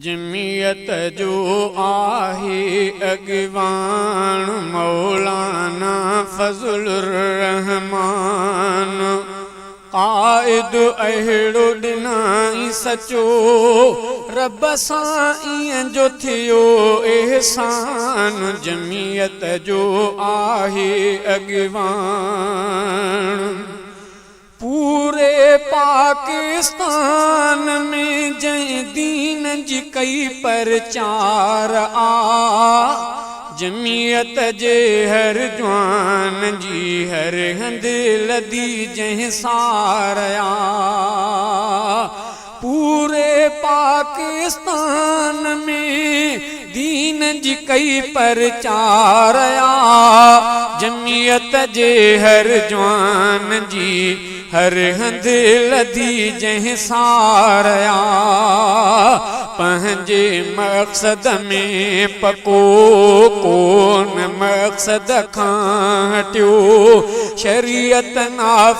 जमियत जो आहे अॻवान मौलाना फज़लुर रहमान। क़ाइद अहिड़ो ॾिनाई सचो रब सां ईअं जो थियो एहसान। जमियत जो आहे अॻवान। पूरे पाकिस्तान में जंहिं दीन जी कई परचार आ, जमियत जे हर जवान जी हर हंध लदी जंहिं सार आ। पूरे पाकिस्तान में दीन जी कई परचार आ, जमियत जे हर जवान जी हर हंध लदी जंहिं सार आ। पंहिंजे मक़सद में पको कोन मक़सद खां हटियो शरीयत नाफ़